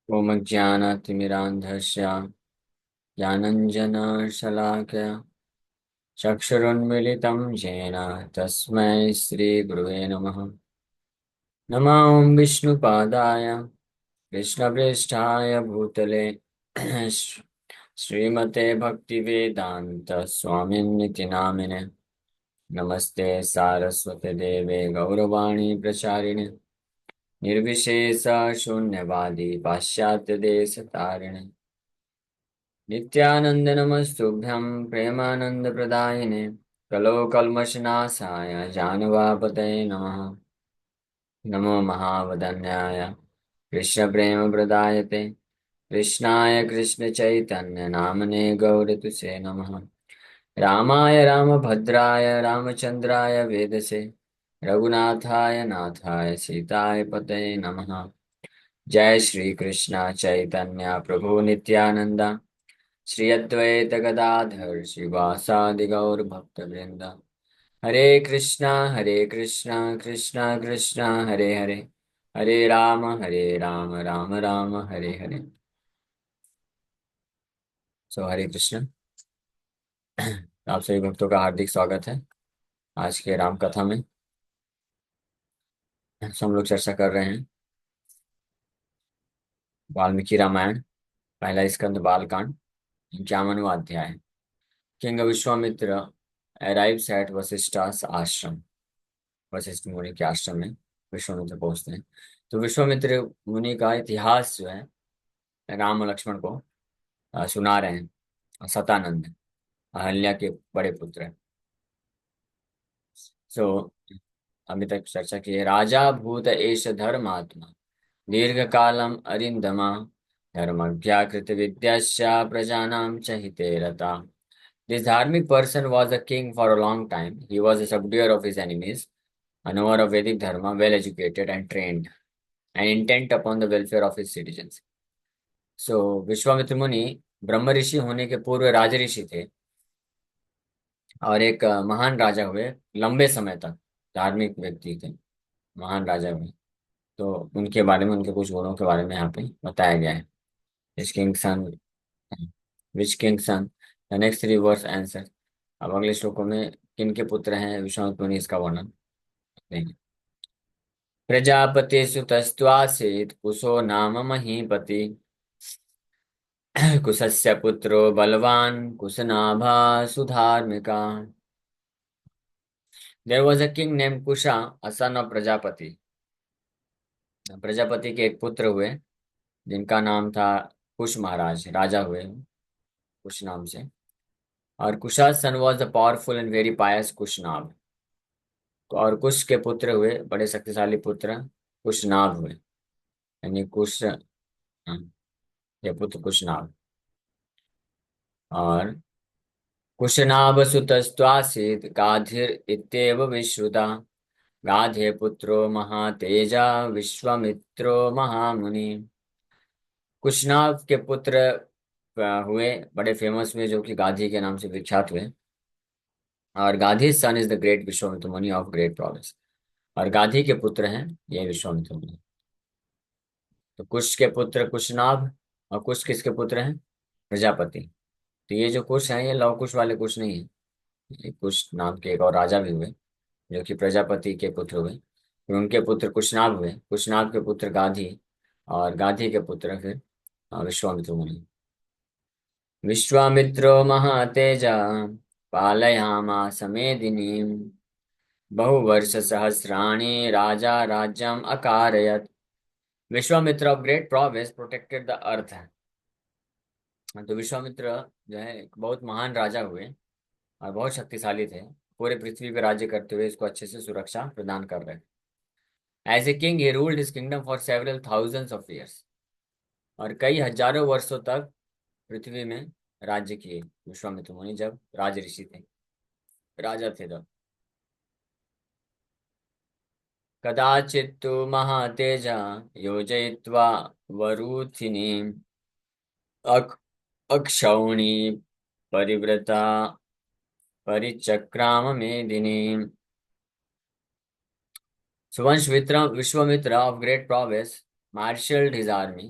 ॐ ज्ञानातिमिरान्धस्य ज्ञानञ्जनशलाकया चक्षुरुन्मीलितं येन तस्मै श्रीगुरुवे नमः। नमः ॐ विष्णुपादाय कृष्णप्रेष्ठाय भूतले श्रीमते भक्तिवेदान्त स्वामिन्निति नामिने। नमस्ते सारस्वते देवे गौरवाणी प्रचारिणे निर्विशेष शून्यवादी पाश्चात्य देश तारिणे नित्यानंद नमस्तुभ्यं प्रेमानंद प्रदायिने कलो कल्मषनाशाय जानवापतये नमः। नमो महावदन्याय कृष्ण प्रेम प्रदायते कृष्णाय कृष्ण चैतन्य नामने गौरतुसे नमः। रामाय रामभद्राय रामचंद्राय वेदसे रघुनाथाय नाथाय सीताय पतये नमः। जय श्री कृष्ण चैतन्य प्रभु नित्यानंद श्री अद्वैत गदाधर श्रीवासादि गौर भक्तवृंद। हरे कृष्णा कृष्णा कृष्णा हरे हरे, हरे राम राम राम हरे हरे। हरे कृष्ण। आप सभी भक्तों का हार्दिक स्वागत है आज के राम कथा में। हम लोग चर्चा कर रहे हैं वाल्मीकि रामायण, पहला स्कंद बालकांड, 51वां अध्याय। किंग विश्वामित्र अराइव्स एट वशिष्ठा's आश्रम। वशिष्ठ मुनि के आश्रम में विश्वामित्र पहुंचते हैं। तो विश्वामित्र मुनि का इतिहास जो है राम और लक्ष्मण को सुना रहे हैं। सतानंद अहल्या के बड़े पुत्र हैं। सो अभी तक चर्चा की है। राजा भूत एष धर्मात्मा दीर्घ कालम अरिंदमा धर्मज्ञाकृत विद्याश्च प्रजानां च हिते रता। This dharmic person was a king for a long time. He was a subduer of his enemies, a knower of Vedic dharma, well educated and trained, and intent upon the welfare of his citizens. Vishwamitra मुनि ब्रह्म ऋषि होने के पूर्व राज ऋषि थे और एक महान राजा हुए। लंबे समय तक धार्मिक व्यक्ति थे, महान राजा हुए। तो उनके बारे में, उनके कुछ गुणों के बारे में यहाँ पे बताया गया है। Which king son, which king son, the next three verse answer. अब अगले श्लोकों में किन के पुत्र हैं विश्वामित्र मुनि, इसका वर्णन देंगे। प्रजापति सुतस्त्वासीत् कुशो नाम महीपति कुशस्य पुत्रो बलवान कुशनाभा सुधार्मिका। There was a king named Kusha, a son of Prajapati. Prajapati के एक पुत्र हुए जिनका नाम था कुश महाराज, राजा हुए कुश नाम से। और Kusha son was the powerful and very pious Kushanabha. और कुश के पुत्र हुए बड़े शक्तिशाली पुत्र कुशनाभ हुए, यानी कुश, हाँ, ये पुत्र कुशनाभ। और कुशनाभ सुतस्त्वासीत् गाधिर इत्येव विश्रुता। गाधे पुत्रो महातेजा विश्वामित्रो महामुनि। कुशनाभ के पुत्र हुए बड़े फेमस हुए, जो कि गाधी के नाम से विख्यात हुए। और गाधी सन इज द ग्रेट विश्वामित्र मुनि ऑफ ग्रेट प्रोविंस। और गाधी के पुत्र हैं ये विश्वामित्र मुनि। तो कुश के पुत्र कुशनाभ, और कुश किसके पुत्र हैं? प्रजापति। तो ये जो कुश हैं ये लव कुश वाले कुश नहीं है। ये कुश नाम के एक और राजा भी हुए जो कि प्रजापति के पुत्र हुए। फिर उनके पुत्र कुशनाभ हुए, कुशनाभ के पुत्र गाधी, और गाधी के पुत्र फिर विश्वामित्र मुनि। विश्वामित्रो महातेजा पालयामास मेदिनीम् बहुवर्ष सहस्राणि राजा राज्यम अकारयत। Vishwamitra of great prowess protected the earth. तो विश्वामित्र जो है एक बहुत महान राजा हुए और बहुत शक्तिशाली थे। पूरे पृथ्वी पे राज्य करते हुए इसको अच्छे से सुरक्षा प्रदान कर रहे। As a king he ruled his kingdom for several thousands of years. और कई हजारों वर्षों तक पृथ्वी में राज्य किए विश्वामित्र मुनि, जब राज ऋषि थे, राजा थे तब। कदाचित्तु महातेजा योजयित्वा वरूथिनीम् अक अक्षौणी परिव्रता परिचक्राम मेदिनीम्। So once Viश्वामित्र of great prowess marshaled his army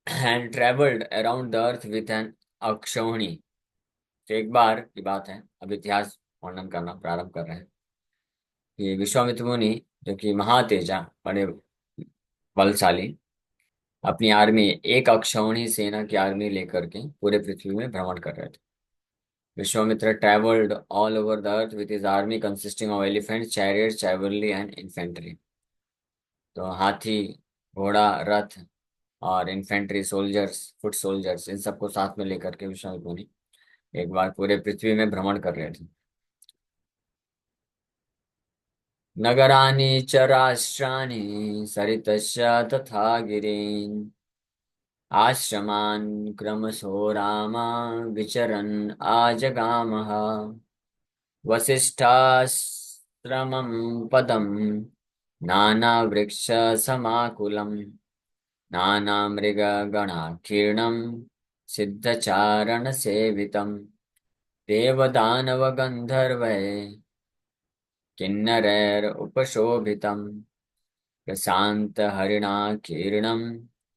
and traveled around the earth with an अक्षौहिणी। तो एक बार की बात है, अब इतिहास वर्णन करना प्रारंभ कर रहे हैं कि विश्वामित्र मुनि, जो कि महातेजा, बड़े बलशाली, अपनी आर्मी, एक अक्षौहिणी सेना की आर्मी लेकर के पूरे पृथ्वी में भ्रमण कर रहे थे। Vishwamitra traveled all over the earth with his army consisting of elephants, chariots, cavalry and infantry। तो हाथी, घोड़ा, रथ और इन्फेंट्री सोल्जर्स, फुट सोल्जर्स, इन सबको साथ में लेकर के विश्वामित्र मुनि एक बार पूरे पृथ्वी में भ्रमण कर रहे थे। नगराणि च राष्ट्राणि सरितश्च तथा गिरीन् आश्रमान् क्रमशो रामा विचरन् आजगामः। वसिष्ठाश्रमं पदम् नानावृक्षसमाकुलं नानामृगगणाकीर्णं सिद्धचारणसेवितं देवदानवगन्धर्वै किन्नरैरुपशोभितं प्रशान्तहरिणाकीर्णं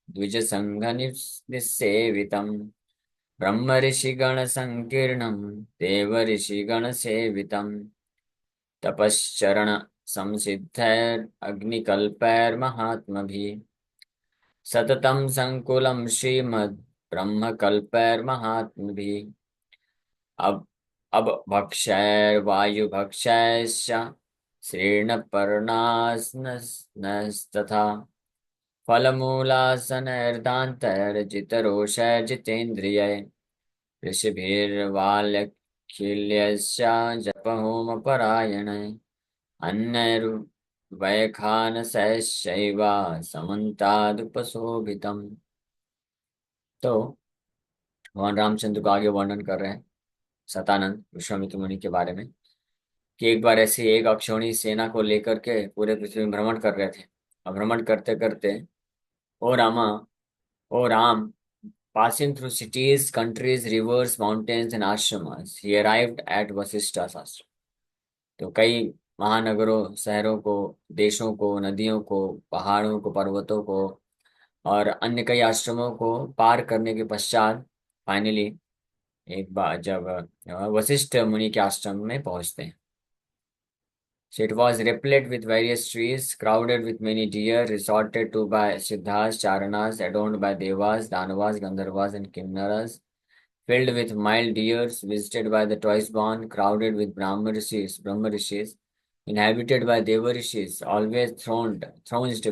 द्विजसङ्घनिसेवितं ब्रह्मऋषिगणसङ्कीर्णं देवऋषिगणसेवितं तपश्चरण संसिद्धैरग्निकल्पैर्महात्मभिः सततं संकुलं श्रीमद् ब्रह्मकल्पैर्महात्मभिः अब अब भक्षैर्वायुभक्षैश्च श्रीर्णपर्णासनस्तथा फलमूलासनैर्दान्तैर्जितरोषैर्जितेन्द्रियै ऋषिभिर्वाल्यखिल्यश्च जपहोमपरायणै अन्यैर्वैखानसैश्चैव समन्तादुपशोभितम्। तो भगवान रामचंद्र को आगे वर्णन कर रहे हैं सतानंद विश्वामित्र मुनि के बारे में कि एक बार ऐसी एक अक्षौहिणी सेना को लेकर के पूरे पृथ्वी में भ्रमण कर रहे थे। और भ्रमण करते करते, ओ रामा, ओ Ram, passing through cities, countries, rivers, mountains and ashramas, he arrived at Vasishtha's ashram। तो कई महानगरों, शहरों को, देशों को, नदियों को, पहाड़ों को, पर्वतों को और अन्य कई आश्रमों को पार करने के पश्चात फाइनली एक बार जब वशिष्ठ मुनि के आश्रम में पहुंचते हैं। So it was replete with various trees, crowded with many deer, resorted to by siddhas, charanas, adorned by devas, danavas, gandharvas, and kinnaras, filled with mild deers, visited by the twice-born, crowded with Brahma rishis, inhabited by Deva rishis, always thronged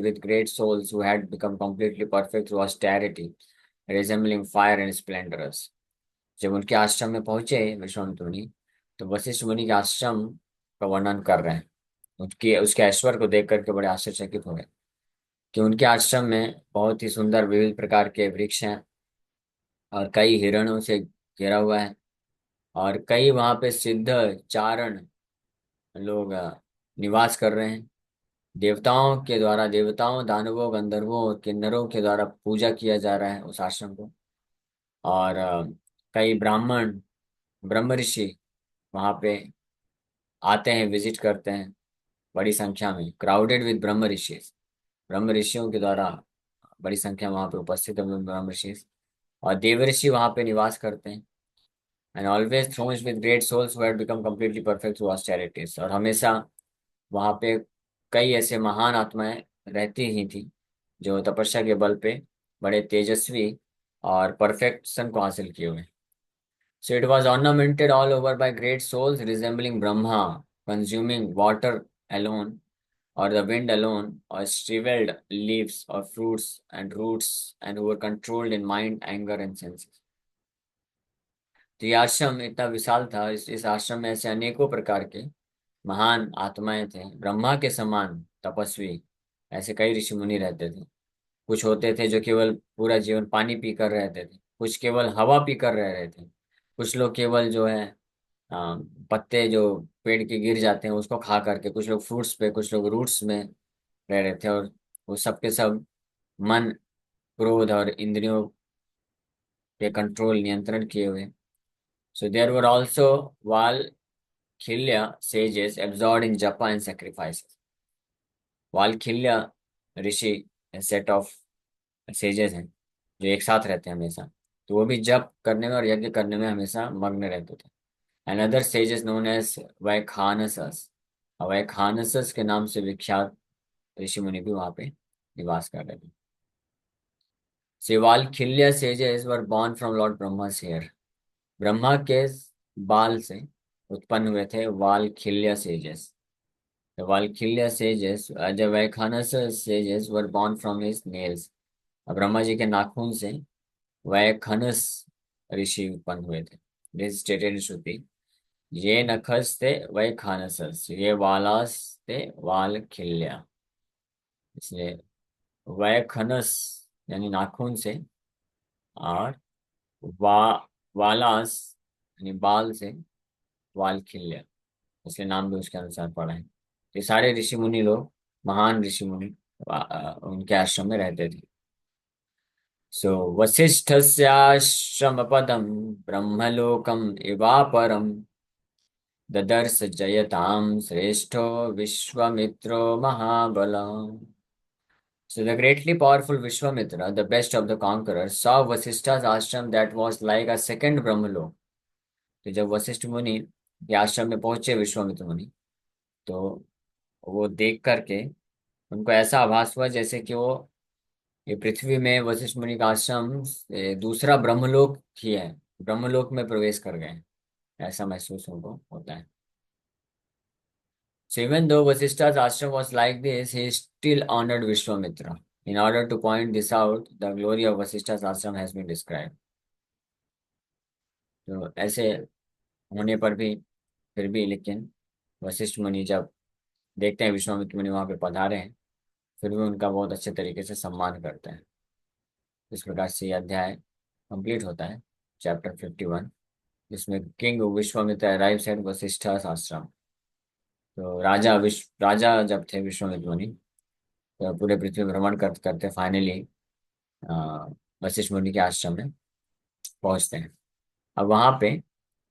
with great souls who had become completely perfect through austerity, resembling fire and splendorous। जब उनके आश्रम में पहुंचे विश्वामित्र मुनि, तो वशिष्ठ मुनि के आश्रम का वर्णन कर रहे हैं। उनके उसके ऐश्वर्य को देख करके बड़े आश्चर्यचकित हो गए कि उनके आश्रम में बहुत ही सुंदर विविध प्रकार के वृक्ष हैं और कई हिरणों से घिरा हुआ है और कई वहां पे सिद्ध चारण लोग निवास कर रहे हैं। देवताओं के द्वारा, देवताओं, दानवों, गंधर्वों और किन्नरों के द्वारा पूजा किया जा रहा है उस आश्रम को। और कई ब्राह्मण, ब्रह्म ऋषि वहां पे आते हैं, विजिट करते हैं बड़ी संख्या में, क्राउडेड विद ब्रह्म ऋषि। ब्रह्म ऋषियों के द्वारा बड़ी संख्या में वहां पे उपस्थित है ब्रह्म ऋषि। और देव ऋषि वहां पे निवास करते हैं। And always throned with great souls who had become completely perfect through austerities. और हमेशा वहां पे कई ऐसे महान आत्माएं रहती ही थी जो तपस्या के बल पे बड़े तेजस्वी और परफेक्शन को हासिल किए हुए। So it was ornamented all over by great souls resembling Brahma, consuming water alone, or the wind alone, or shriveled leaves, or fruits and roots, and who were controlled in mind, anger, and senses। तो ये आश्रम इतना विशाल था, इस आश्रम में ऐसे अनेकों प्रकार के महान आत्माएं थे, ब्रह्मा के समान तपस्वी। ऐसे कई ऋषि मुनि रहते थे। कुछ होते थे जो केवल पूरा जीवन पानी पीकर रहते थे, कुछ केवल हवा पीकर रह रहे थे, कुछ लोग केवल जो है पत्ते जो पेड़ के गिर जाते हैं उसको खा करके, कुछ लोग फ्रूट्स पे, कुछ लोग रूट्स में रह रहे थे। और वो सब के सब मन, क्रोध और इंद्रियों पे कंट्रोल, नियंत्रण किए हुए। So there were also Valakhilya sages absorbed in japa and sacrifices। Valakhilya ऋषि सेट ऑफ सेजेस हैं जो एक साथ रहते हैं हमेशा, तो वो भी जप करने में और यज्ञ करने में हमेशा मग्न रहते थे। अनदर सेज नोन एज वैखानसस, वैखानसस के नाम से विख्यात ऋषि मुनि भी वहां पे निवास कर रहे थे। शिवालखिल्य sages were born from lord Brahma's hair. Brahma के बाल से उत्पन्न हुए थे Valakhilya sages. The Valkyria sages, the Vaikhanas sages were born from his nails। Brahma ji के नाखून से वैखनस ऋषि उत्पन्न हुए थे। This stated in Shruti. ये नखस थे वैखानसस, ये वालास थे वालखिल्या। इसलिए वैखनस यानी नाखून से, और वा वालास यानी बाल से वालखिल्या, इसलिए नाम भी उसके अनुसार पड़ा है। ये सारे ऋषि मुनि लोग, महान ऋषि मुनि उनके आश्रम में रहते थे। सो वसिष्ठस्याश्रमपदं ब्रह्मलोकम् इवापरं ददर्श जयतां श्रेष्ठो विश्वामित्रो महाबलम्। So the greatly powerful Vishwamitra, the best of the conquerors, saw Vasishta's ashram that was like a second Brahmalok। तो जब वशिष्ठ मुनि के आश्रम में पहुंचे विश्वामित्र मुनि, तो वो देख करके उनको ऐसा आभास हुआ जैसे कि वो ये पृथ्वी में वशिष्ठ मुनि का आश्रम दूसरा ब्रह्मलोक ही है, ब्रह्मलोक में प्रवेश कर गए हैं, ऐसा महसूस उनको होता है। So even though Vasishta's ashram was like this, he still honored Vishwamitra। In order to point this out, the glory of Vasishta's ashram has been described। तो ऐसे होने पर भी, फिर भी लेकिन वशिष्ठ मुनि जब देखते हैं विश्वामित्र मुनि वहां पे पधारे हैं, फिर भी उनका बहुत अच्छे तरीके से सम्मान करते हैं। इस प्रकार से ये अध्याय कंप्लीट होता है, चैप्टर 51, जिसमें किंग विश्वामित्र अराइव्स एट वशिष्ठा's आश्रम। तो राजा जब थे विश्वामित्र मुनि, तो पूरे पृथ्वी भ्रमण करते करते फाइनली वशिष्ठ मुनि के आश्रम में पहुंचते हैं। अब वहां पे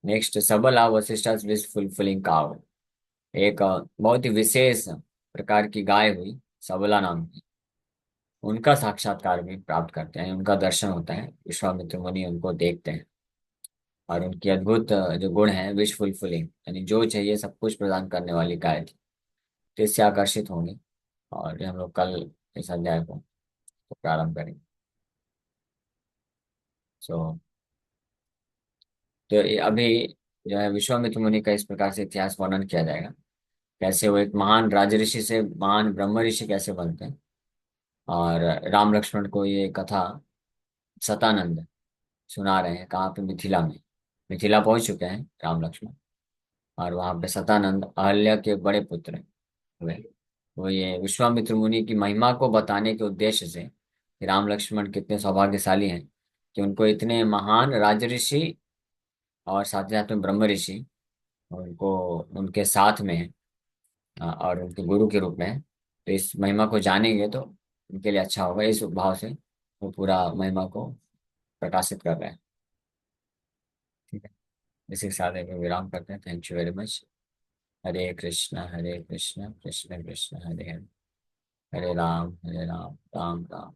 नेक्स्ट सबला वशिष्ठा's विश फुलफिलिंग काउ, एक बहुत ही विशेष प्रकार की गाय हुई सबला नाम की, उनका साक्षात्कार भी प्राप्त करते हैं, उनका दर्शन होता है। विश्वामित्र मुनि उनको देखते हैं और उनकी अद्भुत जो गुण है, विश फुलफिलिंग यानी जो चाहिए सब कुछ प्रदान करने वाली गाय थी, तो इससे आकर्षित होंगे। और ये हम लोग कल इस अध्याय को तो प्रारंभ करेंगे। सो तो ये अभी जो है विश्वामित्र मुनि का इस प्रकार से इतिहास वर्णन किया जाएगा, कैसे वो एक महान राजऋषि से महान ब्रह्म ऋषि कैसे बनते हैं। और राम लक्ष्मण को ये कथा सतानंद सुना रहे हैं, कहाँ पे, मिथिला में। मिथिला पहुंच चुके हैं राम लक्ष्मण, और वहां पे सतानंद अहल्या के बड़े पुत्र हुए। वो ये विश्वामित्र मुनि की महिमा को बताने के उद्देश्य से कि राम लक्ष्मण कितने सौभाग्यशाली हैं कि उनको इतने महान राजऋषि और साथ ही साथ में ब्रह्म ऋषि उनको उनके साथ में हैं, और उनके गुरु के रूप में हैं। तो इस महिमा को जानेंगे तो उनके लिए अच्छा होगा, इस भाव से वो पूरा महिमा को प्रकाशित कर रहे हैं। ठीक है, इसी के साथ एक विराम करते हैं। Thank you very much. Hare Krishna Krishna Krishna Hare Hare, Hare Ram Ram Ram.